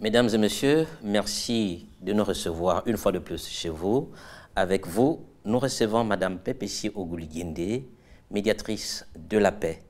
Mesdames et messieurs, merci de nous recevoir une fois de plus chez vous. Avec vous, nous recevons Madame Pépessi Ogulu-Guindé, médiatrice de la paix.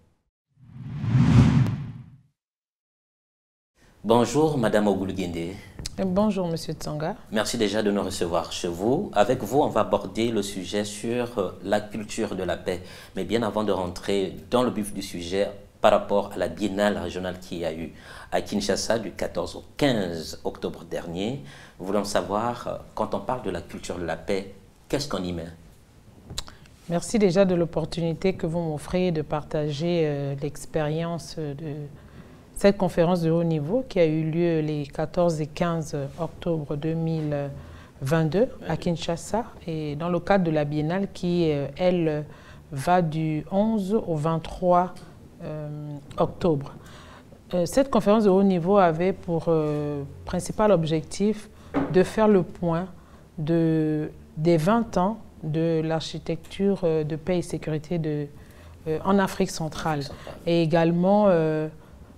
Bonjour Madame Ogulu-Guindé. Bonjour Monsieur Tsanga. Merci déjà de nous recevoir chez vous. Avec vous, on va aborder le sujet sur la culture de la paix. Mais bien avant de rentrer dans le vif du sujet, par rapport à la biennale régionale qui a eu à Kinshasa du 14 au 15 octobre dernier, nous voulons savoir, quand on parle de la culture de la paix, qu'est-ce qu'on y met? Merci déjà de l'opportunité que vous m'offrez de partager l'expérience de cette conférence de haut niveau qui a eu lieu les 14 et 15 octobre 2022 à Kinshasa et dans le cadre de la biennale qui, elle, va du 11 au 23 octobre. Cette conférence de haut niveau avait pour principal objectif de faire le point des 20 ans de l'architecture de paix et sécurité en Afrique centrale. Et également,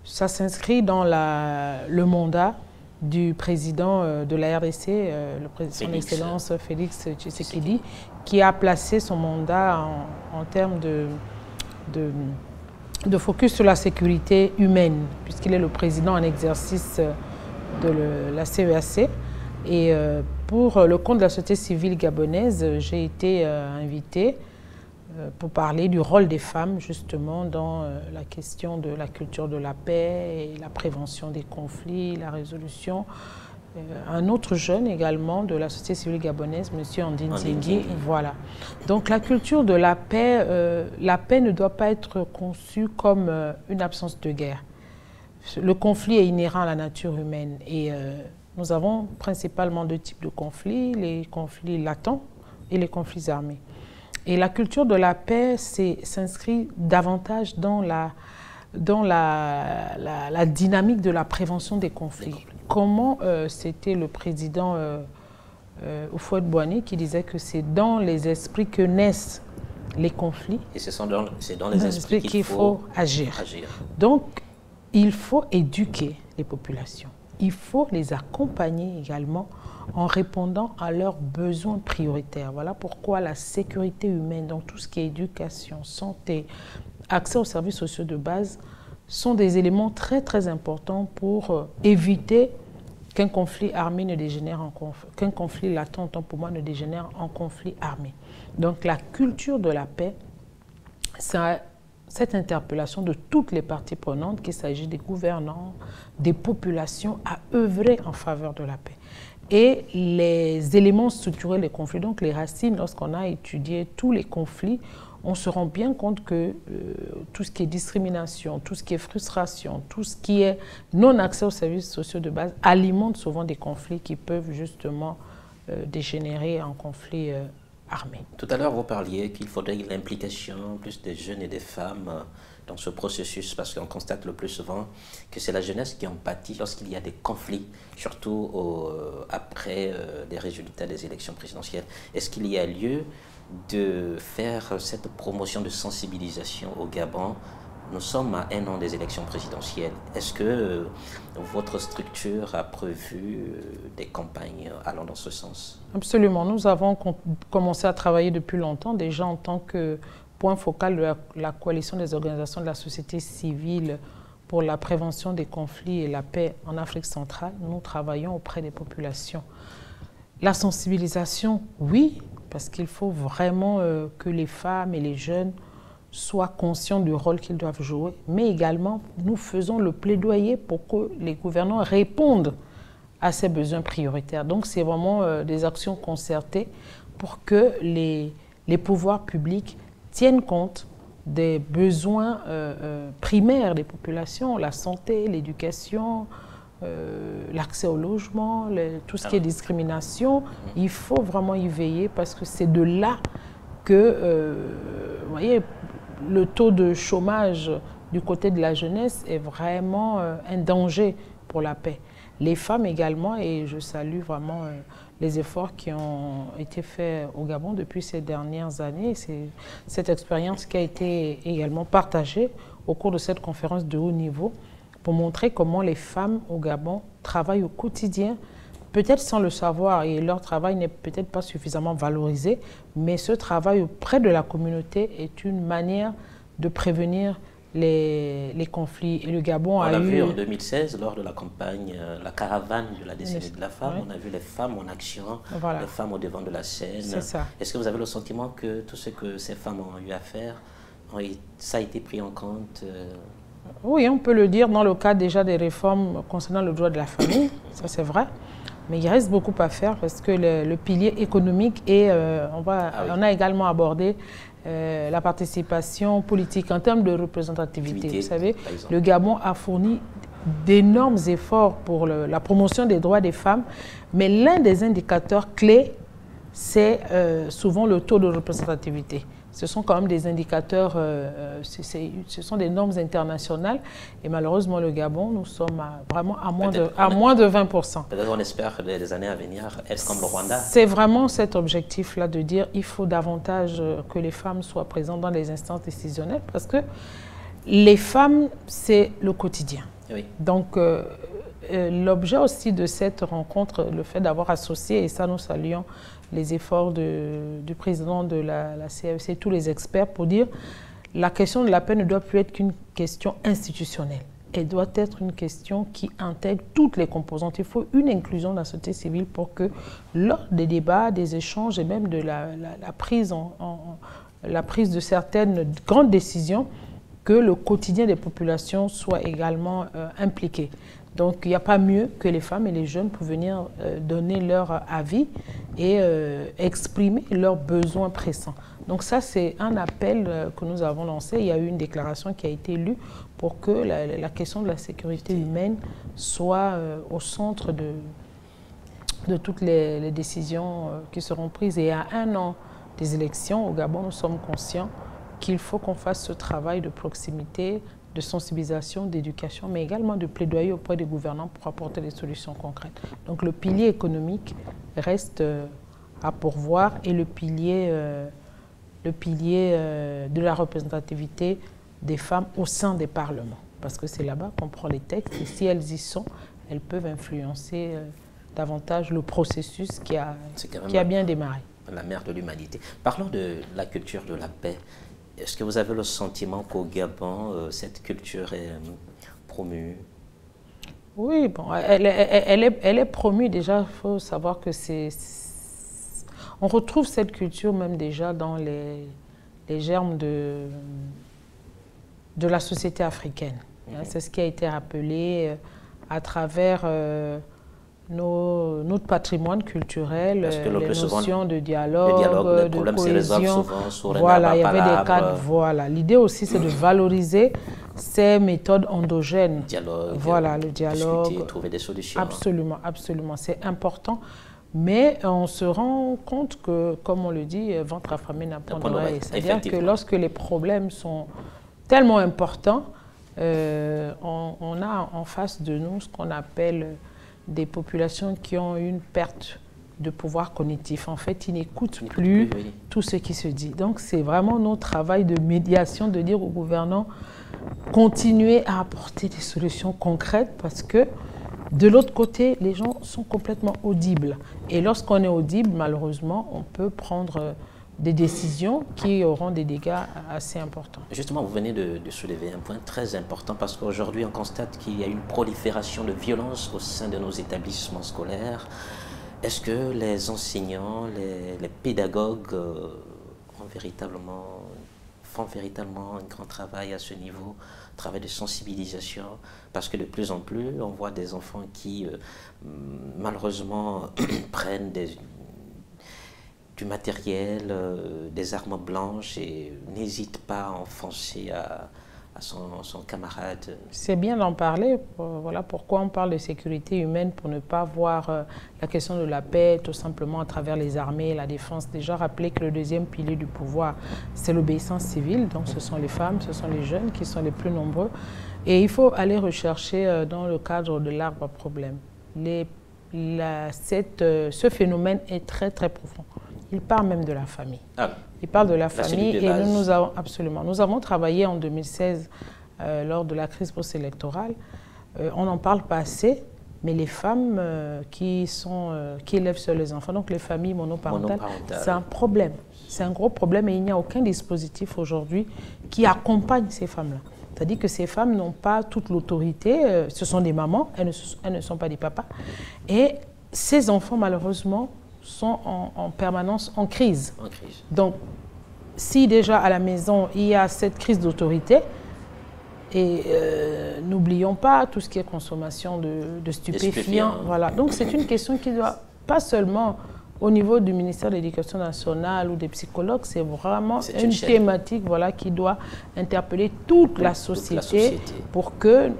ça s'inscrit dans le mandat du président de la RDC, son Excellence Félix Tshisekedi, qui a placé son mandat en termes de focus sur la sécurité humaine, puisqu'il est le président en exercice de la CEAC. Et pour le compte de la société civile gabonaise, j'ai été invitée pour parler du rôle des femmes, justement, dans la question de la culture de la paix et la prévention des conflits, la résolution. Un autre jeune également de la société civile gabonaise, M. Andine Tingui. Voilà. Donc la culture de la paix ne doit pas être conçue comme une absence de guerre. Le conflit est inhérent à la nature humaine et nous avons principalement deux types de conflits, les conflits latents et les conflits armés. Et la culture de la paix s'inscrit davantage dans la dynamique de la prévention des conflits. Comment c'était le président Houphouët-Boigny qui disait que c'est dans les esprits que naissent les conflits. Et c'est dans les esprits qu'il faut agir. Donc, il faut éduquer les populations. Il faut les accompagner également en répondant à leurs besoins prioritaires. Voilà pourquoi la sécurité humaine, donc tout ce qui est éducation, santé, accès aux services sociaux de base, sont des éléments très très importants pour éviter qu'un conflit armé ne dégénère qu'un conflit latent, autant pour moi, ne dégénère en conflit armé. Donc la culture de la paix, c'est cette interpellation de toutes les parties prenantes, qu'il s'agit des gouvernants, des populations, à œuvrer en faveur de la paix. Et les éléments structurels des conflits, donc les racines, lorsqu'on a étudié tous les conflits, on se rend bien compte que tout ce qui est discrimination, tout ce qui est frustration, tout ce qui est non-accès aux services sociaux de base alimente souvent des conflits qui peuvent justement dégénérer en conflits armés. Tout à l'heure, vous parliez qu'il faudrait l'implication plus des jeunes et des femmes dans ce processus, parce qu'on constate le plus souvent que c'est la jeunesse qui en pâtit lorsqu'il y a des conflits, surtout après les résultats des élections présidentielles. Est-ce qu'il y a lieu de faire cette promotion de sensibilisation au Gabon? Nous sommes à 1 an des élections présidentielles. Est-ce que votre structure a prévu des campagnes allant dans ce sens? Absolument. Nous avons commencé à travailler depuis longtemps, déjà en tant que point focal de la coalition des organisations de la société civile pour la prévention des conflits et la paix en Afrique centrale. Nous travaillons auprès des populations. La sensibilisation, oui, parce qu'il faut vraiment que les femmes et les jeunes soient conscients du rôle qu'ils doivent jouer, mais également nous faisons le plaidoyer pour que les gouvernants répondent à ces besoins prioritaires. Donc c'est vraiment des actions concertées pour que les pouvoirs publics tiennent compte des besoins primaires des populations, la santé, l'éducation, l'accès au logement, tout ce qui est discrimination. Il faut vraiment y veiller parce que c'est de là que, vous voyez, le taux de chômage du côté de la jeunesse est vraiment un danger pour la paix. Les femmes également, et je salue vraiment les efforts qui ont été faits au Gabon depuis ces dernières années. C'est cette expérience qui a été également partagée au cours de cette conférence de haut niveau pour montrer comment les femmes au Gabon travaillent au quotidien, peut-être sans le savoir, et leur travail n'est peut-être pas suffisamment valorisé, mais ce travail auprès de la communauté est une manière de prévenir les conflits. Et le Gabon a vu en 2016, lors de la campagne, la caravane de la décennie de la femme, on a vu les femmes en action, les femmes au devant de la scène. Est-ce que vous avez le sentiment que tout ce que ces femmes ont eu à faire, ça a été pris en compte Oui, on peut le dire dans le cadre déjà des réformes concernant le droit de la famille, ça c'est vrai. Mais il reste beaucoup à faire parce que le pilier économique et on a également abordé la participation politique en termes de représentativité. Vous savez, le Gabon a fourni d'énormes efforts pour la promotion des droits des femmes, mais l'un des indicateurs clés, c'est souvent le taux de représentativité. Ce sont quand même des indicateurs, ce sont des normes internationales. Et malheureusement, le Gabon, nous sommes vraiment à moins de 20%. Peut-être on espère que les années à venir, être comme le Rwanda. C'est vraiment cet objectif-là de dire qu'il faut davantage que les femmes soient présentes dans les instances décisionnelles parce que les femmes, c'est le quotidien. Oui. Donc, l'objet aussi de cette rencontre, le fait d'avoir associé, et ça nous saluons, les efforts du président de la CFC, tous les experts, pour dire la question de la paix ne doit plus être qu'une question institutionnelle. Elle doit être une question qui intègre toutes les composantes. Il faut une inclusion de la société civile pour que lors des débats, des échanges et même de la prise de certaines grandes décisions, que le quotidien des populations soit également impliqué. Donc, il n'y a pas mieux que les femmes et les jeunes pour venir donner leur avis et exprimer leurs besoins pressants. Donc ça, c'est un appel que nous avons lancé. Il y a eu une déclaration qui a été lue pour que la question de la sécurité humaine soit au centre de toutes les décisions qui seront prises. Et à 1 an des élections au Gabon, nous sommes conscients qu'il faut qu'on fasse ce travail de proximité, de sensibilisation, d'éducation, mais également de plaidoyer auprès des gouvernants pour apporter des solutions concrètes. Donc le pilier économique reste à pourvoir et le pilier de la représentativité des femmes au sein des parlements. Parce que c'est là-bas qu'on prend les textes et si elles y sont, elles peuvent influencer davantage le processus qui a bien démarré. La mère de l'humanité. Parlons de la culture de la paix. Est-ce que vous avez le sentiment qu'au Gabon, cette culture est promue? Oui, bon, elle est promue déjà. Il faut savoir que on retrouve cette culture même déjà dans les germes de la société africaine. C'est ce qui a été rappelé à travers notre patrimoine culturel, les notions de dialogue, de cohésion. Voilà, il y avait des cadres. Voilà. L'idée aussi, c'est de valoriser ces méthodes endogènes. Voilà, le dialogue. Discuter, trouver des solutions. Absolument, absolument. C'est important. Mais on se rend compte que, comme on le dit, ventre affamé n'a point d'oreille. C'est-à-dire que lorsque les problèmes sont tellement importants, on a en face de nous ce qu'on appelle des populations qui ont une perte de pouvoir cognitif. En fait, ils n'écoutent plus tout ce qui se dit. Donc, c'est vraiment notre travail de médiation, de dire aux gouvernants, continuez à apporter des solutions concrètes parce que de l'autre côté, les gens sont complètement audibles. Et lorsqu'on est audible, malheureusement, on peut prendre des décisions qui auront des dégâts assez importants. Justement, vous venez de soulever un point très important parce qu'aujourd'hui, on constate qu'il y a une prolifération de violences au sein de nos établissements scolaires. Est-ce que les enseignants, les pédagogues font véritablement un grand travail à ce niveau, un travail de sensibilisation? Parce que de plus en plus, on voit des enfants qui, malheureusement, prennent du matériel, des armes blanches et n'hésite pas à enfoncer à son camarade. C'est bien d'en parler. Voilà pourquoi on parle de sécurité humaine, pour ne pas voir la question de la paix tout simplement à travers les armées, la défense. Déjà rappeler que le deuxième pilier du pouvoir, c'est l'obéissance civile. Donc ce sont les femmes, ce sont les jeunes qui sont les plus nombreux. Et il faut aller rechercher dans le cadre de l'arbre à problème. Ce phénomène est très très profond. Il parle même de la famille. Il parle de la famille et nous avons travaillé en 2016 lors de la crise post-électorale on n'en parle pas assez, mais les femmes qui élèvent seules les enfants, donc les familles monoparentales, c'est un problème. C'est un gros problème et il n'y a aucun dispositif aujourd'hui qui accompagne ces femmes-là. C'est-à-dire que ces femmes n'ont pas toute l'autorité, ce sont des mamans, elles ne sont pas des papas. Et ces enfants, malheureusement, sont en permanence en crise. Donc, si déjà à la maison, il y a cette crise d'autorité, et n'oublions pas tout ce qui est consommation de stupéfiants. Voilà. Donc, c'est une question qui doit, pas seulement au niveau du ministère de l'Éducation nationale ou des psychologues, c'est vraiment une thématique qui doit interpeller toute la société pour que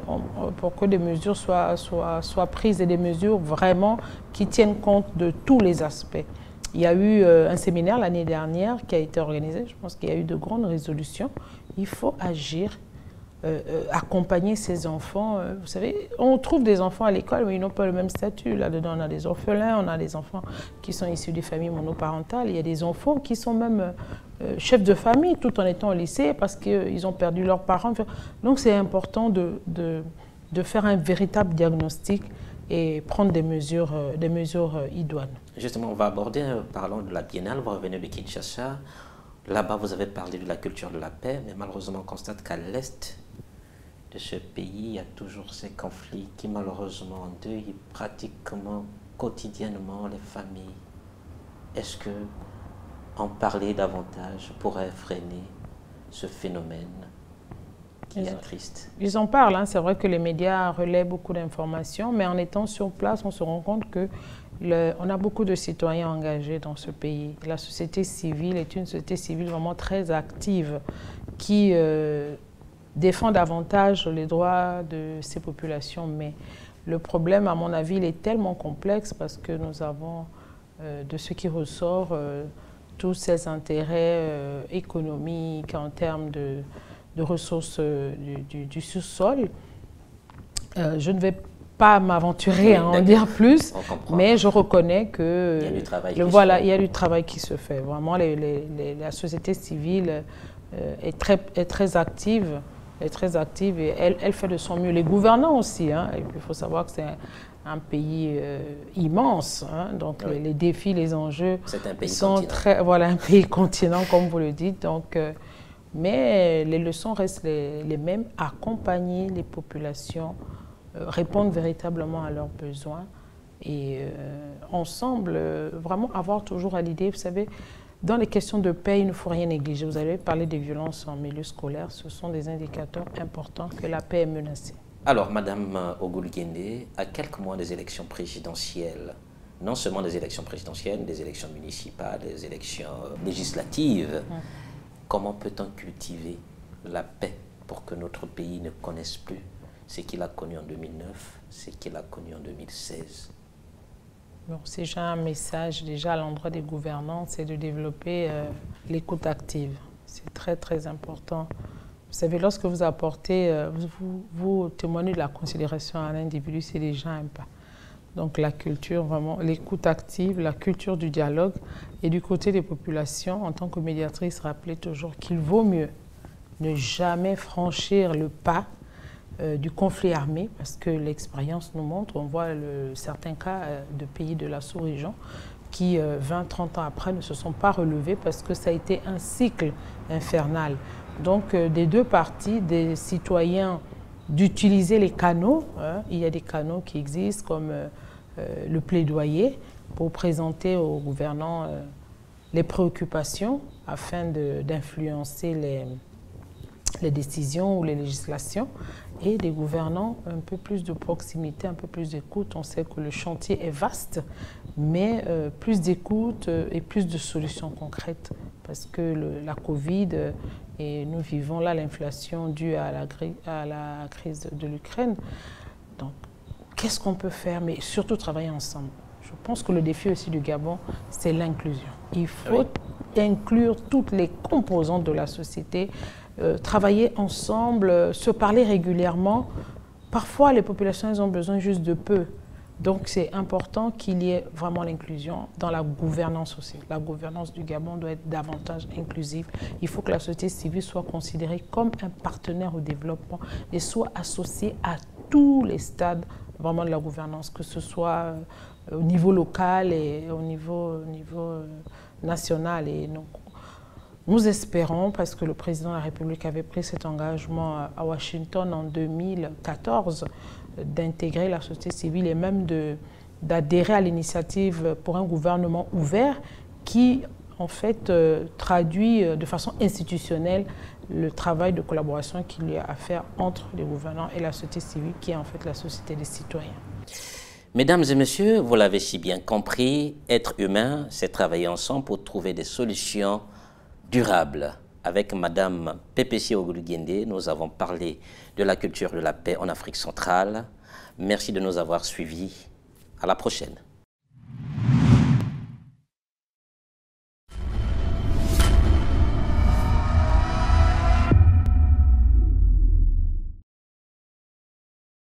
des mesures soient prises et des mesures vraiment qui tiennent compte de tous les aspects. Il y a eu un séminaire l'année dernière qui a été organisé. Je pense qu'il y a eu de grandes résolutions. Il faut agir. Accompagner ces enfants. Vous savez, on trouve des enfants à l'école, mais ils n'ont pas le même statut. Là-dedans, on a des orphelins, on a des enfants qui sont issus des familles monoparentales. Il y a des enfants qui sont même chefs de famille tout en étant au lycée parce qu'ils ont perdu leurs parents. Donc, c'est important de faire un véritable diagnostic et prendre des mesures idoines. Justement, on va aborder, parlons de la Biennale, vous revenez de Kinshasa. Là-bas, vous avez parlé de la culture de la paix, mais malheureusement, on constate qu'à l'est de ce pays, il y a toujours ces conflits qui, malheureusement, endeuillent pratiquement quotidiennement les familles. Est-ce que en parler davantage pourrait freiner ce phénomène qui est triste? Ils en parlent, hein. C'est vrai que les médias relaient beaucoup d'informations, mais en étant sur place, on se rend compte que on a beaucoup de citoyens engagés dans ce pays. La société civile est une société civile vraiment très active qui défend davantage les droits de ces populations. Mais le problème, à mon avis, il est tellement complexe parce que nous avons, de ce qui ressort, tous ces intérêts économiques en termes de ressources du sous-sol. Je ne vais pas m'aventurer à en dire plus, mais je reconnais que il y a du travail qui se fait. Vraiment, la société civile est très active. Et elle fait de son mieux. Les gouvernants aussi. Hein, et puis, il faut savoir que c'est un pays immense. Hein, donc, les défis, les enjeux sont très... Voilà, un pays continent, comme vous le dites. Donc, mais les leçons restent les mêmes. Accompagner les populations, répondre véritablement à leurs besoins et ensemble, vraiment avoir toujours à l'idée, vous savez, dans les questions de paix, il ne faut rien négliger. Vous avez parlé des violences en milieu scolaire, ce sont des indicateurs importants que la paix est menacée. Alors, Madame Ogul-Guendé, à quelques mois des élections présidentielles, non seulement des élections présidentielles, des élections municipales, des élections législatives, comment peut-on cultiver la paix pour que notre pays ne connaisse plus ce qu'il a connu en 2009, ce qu'il a connu en 2016? Bon, c'est déjà un message à l'endroit des gouvernants, c'est de développer l'écoute active. C'est très, très important. Vous savez, lorsque vous apportez, vous témoignez de la considération à l'individu, c'est déjà un pas. Donc la culture, vraiment, l'écoute active, la culture du dialogue. Et du côté des populations, en tant que médiatrice, rappelez toujours qu'il vaut mieux ne jamais franchir le pas du conflit armé, parce que l'expérience nous montre, on voit certains cas de pays de la sous-région qui, 20-30 ans après, ne se sont pas relevés parce que ça a été un cycle infernal. Donc, des deux parties, des citoyens d'utiliser les canaux, hein, il y a des canaux qui existent comme le plaidoyer pour présenter aux gouvernants les préoccupations afin d'influencer les décisions ou les législations, et des gouvernants un peu plus de proximité, un peu plus d'écoute. On sait que le chantier est vaste, mais plus d'écoute et plus de solutions concrètes, parce que la Covid, et nous vivons là l'inflation due à la crise de l'Ukraine. Donc, qu'est-ce qu'on peut faire? Mais surtout travailler ensemble. Je pense que le défi aussi du Gabon, c'est l'inclusion. Il faut inclure toutes les composantes de la société, travailler ensemble, se parler régulièrement. Parfois, les populations, elles ont besoin juste de peu. Donc, c'est important qu'il y ait vraiment l'inclusion dans la gouvernance aussi. La gouvernance du Gabon doit être davantage inclusive. Il faut que la société civile soit considérée comme un partenaire au développement et soit associée à tous les stades vraiment de la gouvernance, que ce soit au niveau local et au niveau national. Et donc, nous espérons, parce que le président de la République avait pris cet engagement à Washington en 2014, d'intégrer la société civile et même d'adhérer à l'initiative pour un gouvernement ouvert qui, en fait, traduit de façon institutionnelle le travail de collaboration qu'il y a à faire entre les gouvernants et la société civile, qui est en fait la société des citoyens. Mesdames et messieurs, vous l'avez si bien compris, être humain, c'est travailler ensemble pour trouver des solutions durables. Avec Madame Pépécy Ogluguende, nous avons parlé de la culture de la paix en Afrique centrale. Merci de nous avoir suivis. À la prochaine.